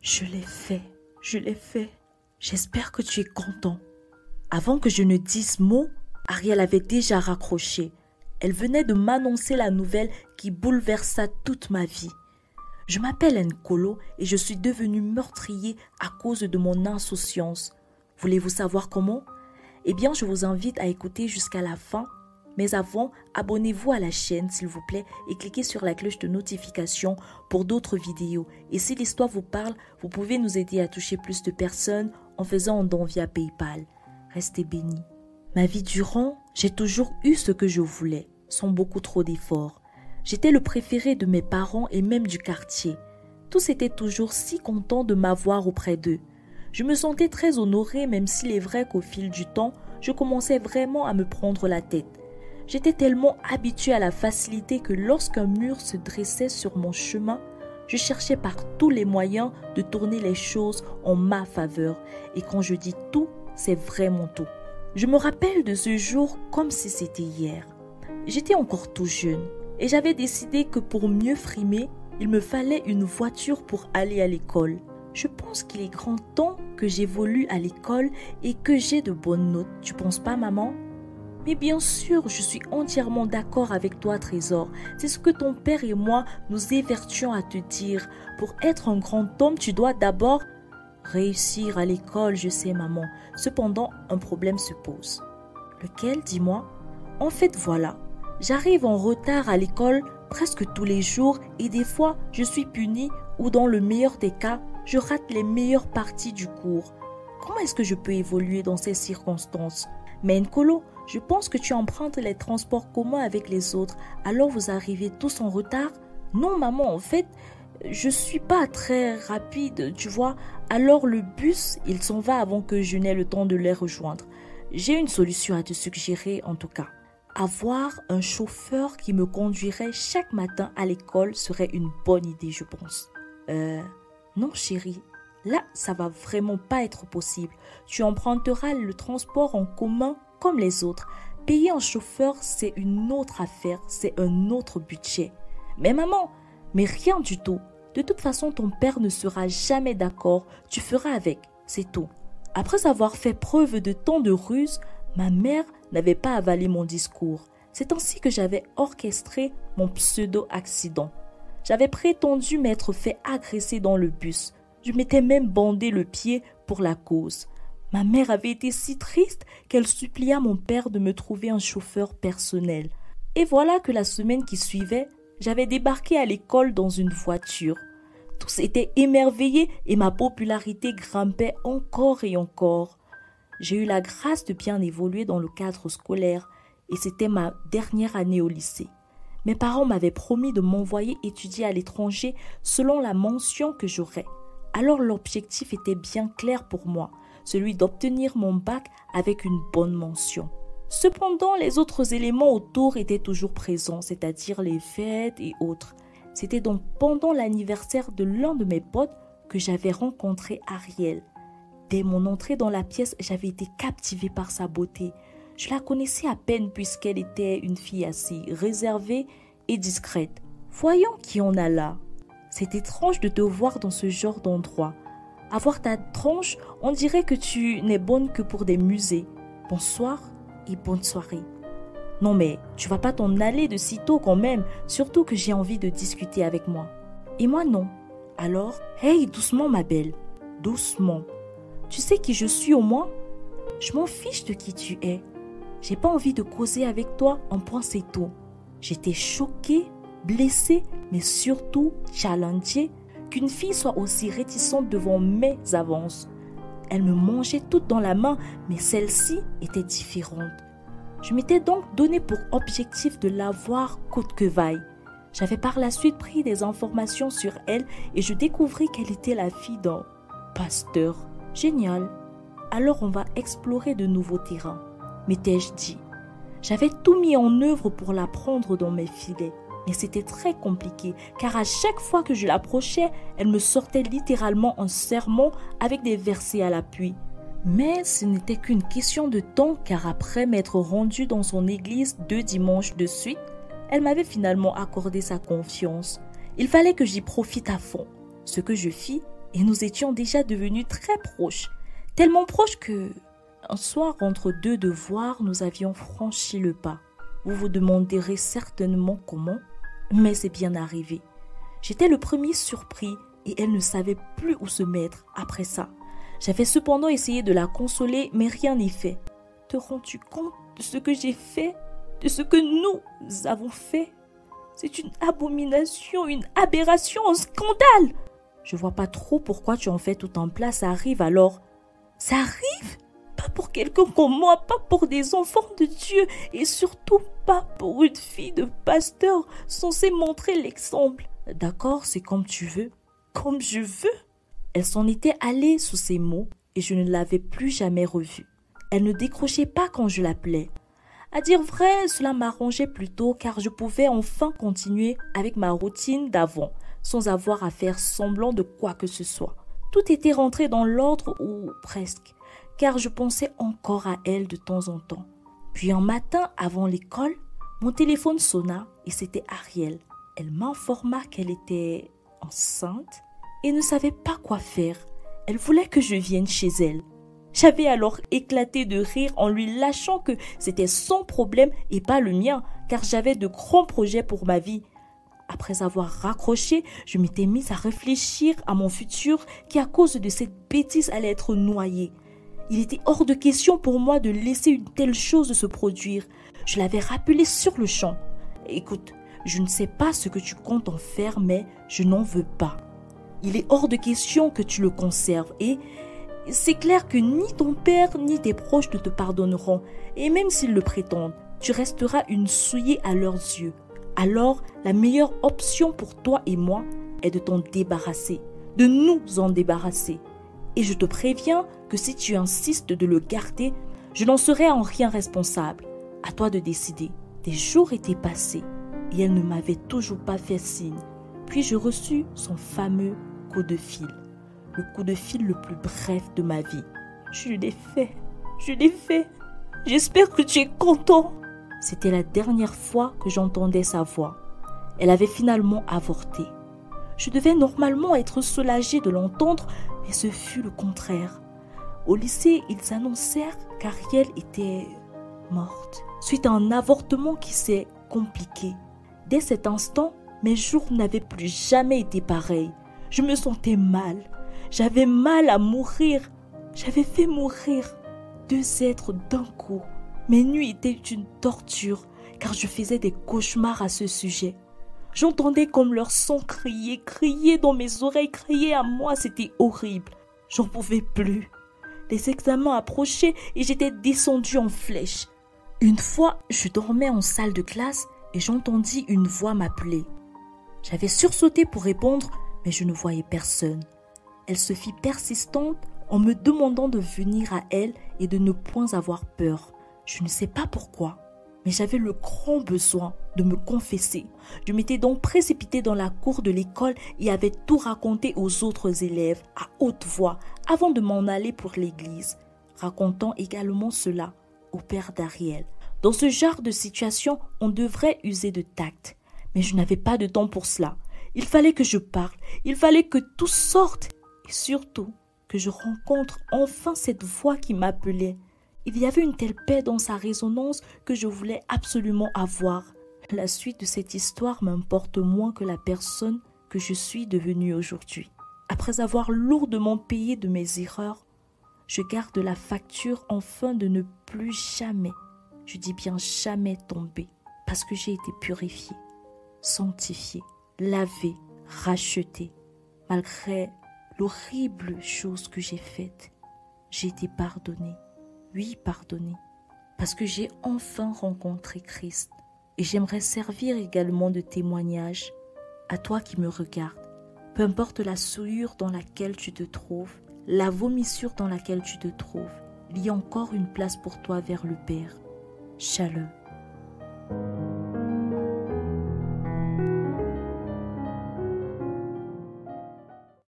Je l'ai fait, je l'ai fait. J'espère que tu es content. Avant que je ne dise mot, Ariel avait déjà raccroché. Elle venait de m'annoncer la nouvelle qui bouleversa toute ma vie. Je m'appelle Nkolo et je suis devenu meurtrier à cause de mon insouciance. Voulez-vous savoir comment? Eh bien, je vous invite à écouter jusqu'à la fin. Mais avant, abonnez-vous à la chaîne s'il vous plaît et cliquez sur la cloche de notification pour d'autres vidéos. Et si l'histoire vous parle, vous pouvez nous aider à toucher plus de personnes en faisant un don via PayPal. Restez bénis. Ma vie durant, j'ai toujours eu ce que je voulais, sans beaucoup trop d'efforts. J'étais le préféré de mes parents et même du quartier. Tous étaient toujours si contents de m'avoir auprès d'eux. Je me sentais très honorée même s'il est vrai qu'au fil du temps, je commençais vraiment à me prendre la tête. J'étais tellement habituée à la facilité que lorsqu'un mur se dressait sur mon chemin, je cherchais par tous les moyens de tourner les choses en ma faveur. Et quand je dis tout, c'est vraiment tout. Je me rappelle de ce jour comme si c'était hier. J'étais encore tout jeune et j'avais décidé que pour mieux frimer, il me fallait une voiture pour aller à l'école. Je pense qu'il est grand temps que j'évolue à l'école et que j'ai de bonnes notes. Tu penses pas, maman? Mais bien sûr, je suis entièrement d'accord avec toi, Trésor. C'est ce que ton père et moi nous évertuons à te dire. Pour être un grand homme, tu dois d'abord réussir à l'école, je sais, maman. Cependant, un problème se pose. Lequel, dis-moi? En fait, voilà. J'arrive en retard à l'école presque tous les jours et des fois, je suis punie ou dans le meilleur des cas, je rate les meilleures parties du cours. Comment est-ce que je peux évoluer dans ces circonstances? Mais Nkolo, je pense que tu empruntes les transports communs avec les autres, alors vous arrivez tous en retard? Non, maman, en fait, je suis pas très rapide, tu vois. Alors le bus, il s'en va avant que je n'ai le temps de les rejoindre. J'ai une solution à te suggérer en tout cas. Avoir un chauffeur qui me conduirait chaque matin à l'école serait une bonne idée, je pense. Non, chérie. Là, ça va vraiment pas être possible. Tu emprunteras le transport en commun comme les autres. Payer un chauffeur, c'est une autre affaire, c'est un autre budget. Mais maman, mais rien du tout. De toute façon, ton père ne sera jamais d'accord. Tu feras avec, c'est tout. Après avoir fait preuve de tant de ruse, ma mère n'avait pas avalé mon discours. C'est ainsi que j'avais orchestré mon pseudo-accident. J'avais prétendu m'être fait agresser dans le bus. Je m'étais même bandé le pied pour la cause. Ma mère avait été si triste qu'elle supplia mon père de me trouver un chauffeur personnel. Et voilà que la semaine qui suivait, j'avais débarqué à l'école dans une voiture. Tous étaient émerveillés et ma popularité grimpait encore et encore. J'ai eu la grâce de bien évoluer dans le cadre scolaire et c'était ma dernière année au lycée. Mes parents m'avaient promis de m'envoyer étudier à l'étranger selon la mention que j'aurais. Alors l'objectif était bien clair pour moi, celui d'obtenir mon bac avec une bonne mention. Cependant, les autres éléments autour étaient toujours présents, c'est-à-dire les fêtes et autres. C'était donc pendant l'anniversaire de l'un de mes potes que j'avais rencontré Ariel. Dès mon entrée dans la pièce, j'avais été captivée par sa beauté. Je la connaissais à peine puisqu'elle était une fille assez réservée et discrète. Voyons qui en a là. C'est étrange de te voir dans ce genre d'endroit. À voir ta tronche, on dirait que tu n'es bonne que pour des musées. Bonsoir et bonne soirée. Non mais, tu vas pas t'en aller de sitôt quand même, surtout que j'ai envie de discuter avec moi. Et moi non. Alors, hey, doucement ma belle, doucement. Tu sais qui je suis au moins? Je m'en fiche de qui tu es. J'ai pas envie de causer avec toi, un point c'est tout. J'étais choquée, blessée, mais surtout challengée qu'une fille soit aussi réticente devant mes avances. Elle me mangeait toute dans la main, mais celle-ci était différente. Je m'étais donc donné pour objectif de la voir coûte que vaille. J'avais par la suite pris des informations sur elle et je découvris qu'elle était la fille d'un pasteur. Génial. Alors on va explorer de nouveaux terrains. M'étais-je dit. J'avais tout mis en œuvre pour la prendre dans mes filets. Mais c'était très compliqué, car à chaque fois que je l'approchais, elle me sortait littéralement un sermon avec des versets à l'appui. Mais ce n'était qu'une question de temps, car après m'être rendue dans son église 2 dimanches de suite, elle m'avait finalement accordé sa confiance. Il fallait que j'y profite à fond, ce que je fis, et nous étions déjà devenus très proches. Tellement proches que, un soir, entre deux devoirs, nous avions franchi le pas. Vous vous demanderez certainement comment, mais c'est bien arrivé. J'étais le premier surpris et elle ne savait plus où se mettre après ça. J'avais cependant essayé de la consoler, mais rien n'y fait. Te rends-tu compte de ce que j'ai fait, de ce que nous avons fait? C'est une abomination, une aberration, un scandale. Je vois pas trop pourquoi tu en fais tout en place. Ça arrive alors. Ça arrive? Pas pour quelqu'un comme moi, pas pour des enfants de Dieu et surtout pas pour une fille de pasteur censée montrer l'exemple. D'accord, c'est comme tu veux, comme je veux. Elle s'en était allée sous ces mots et je ne l'avais plus jamais revue. Elle ne décrochait pas quand je l'appelais. À dire vrai, cela m'arrangeait plutôt car je pouvais enfin continuer avec ma routine d'avant, sans avoir à faire semblant de quoi que ce soit. Tout était rentré dans l'ordre ou presque, car je pensais encore à elle de temps en temps. Puis un matin, avant l'école, mon téléphone sonna et c'était Ariel. Elle m'informa qu'elle était enceinte et ne savait pas quoi faire. Elle voulait que je vienne chez elle. J'avais alors éclaté de rire en lui lâchant que c'était son problème et pas le mien, car j'avais de grands projets pour ma vie. Après avoir raccroché, je m'étais mise à réfléchir à mon futur qui, à cause de cette bêtise, allait être noyé. Il était hors de question pour moi de laisser une telle chose se produire. Je l'avais rappelé sur le champ. « Écoute, je ne sais pas ce que tu comptes en faire, mais je n'en veux pas. Il est hors de question que tu le conserves et c'est clair que ni ton père ni tes proches ne te pardonneront. Et même s'ils le prétendent, tu resteras une souillée à leurs yeux. Alors, la meilleure option pour toi et moi est de t'en débarrasser, de nous en débarrasser. Et je te préviens que si tu insistes de le garder, je n'en serai en rien responsable. À toi de décider. » Des jours étaient passés et elle ne m'avait toujours pas fait signe. Puis je reçus son fameux coup de fil. Le coup de fil le plus bref de ma vie. « Je l'ai fait. J'espère que tu es content. » C'était la dernière fois que j'entendais sa voix. Elle avait finalement avorté. Je devais normalement être soulagée de l'entendre, mais ce fut le contraire. Au lycée, ils annoncèrent qu'Ariel était morte, suite à un avortement qui s'est compliqué. Dès cet instant, mes jours n'avaient plus jamais été pareils. Je me sentais mal. J'avais mal à mourir. J'avais fait mourir 2 êtres d'un coup. Mes nuits étaient une torture, car je faisais des cauchemars à ce sujet. J'entendais comme leur sang crier dans mes oreilles, crier à moi, c'était horrible. J'en pouvais plus. Les examens approchaient et j'étais descendue en flèche. Une fois, je dormais en salle de classe et j'entendis une voix m'appeler. J'avais sursauté pour répondre, mais je ne voyais personne. Elle se fit persistante en me demandant de venir à elle et de ne point avoir peur. Je ne sais pas pourquoi, mais j'avais le grand besoin de me confesser. Je m'étais donc précipitée dans la cour de l'école et avais tout raconté aux autres élèves à haute voix avant de m'en aller pour l'église, racontant également cela au père d'Ariel. Dans ce genre de situation, on devrait user de tact, mais je n'avais pas de temps pour cela. Il fallait que je parle, il fallait que tout sorte et surtout que je rencontre enfin cette voix qui m'appelait. Il y avait une telle paix dans sa résonance que je voulais absolument avoir. La suite de cette histoire m'importe moins que la personne que je suis devenue aujourd'hui. Après avoir lourdement payé de mes erreurs, je garde la facture afin de ne plus jamais, je dis bien jamais tomber, parce que j'ai été purifiée, sanctifiée, lavée, rachetée. Malgré l'horrible chose que j'ai faite, j'ai été pardonnée. Oui, pardonnée, parce que j'ai enfin rencontré Christ. Et j'aimerais servir également de témoignage à toi qui me regardes. Peu importe la souillure dans laquelle tu te trouves, la vomissure dans laquelle tu te trouves, il y a encore une place pour toi vers le Père. Shalom.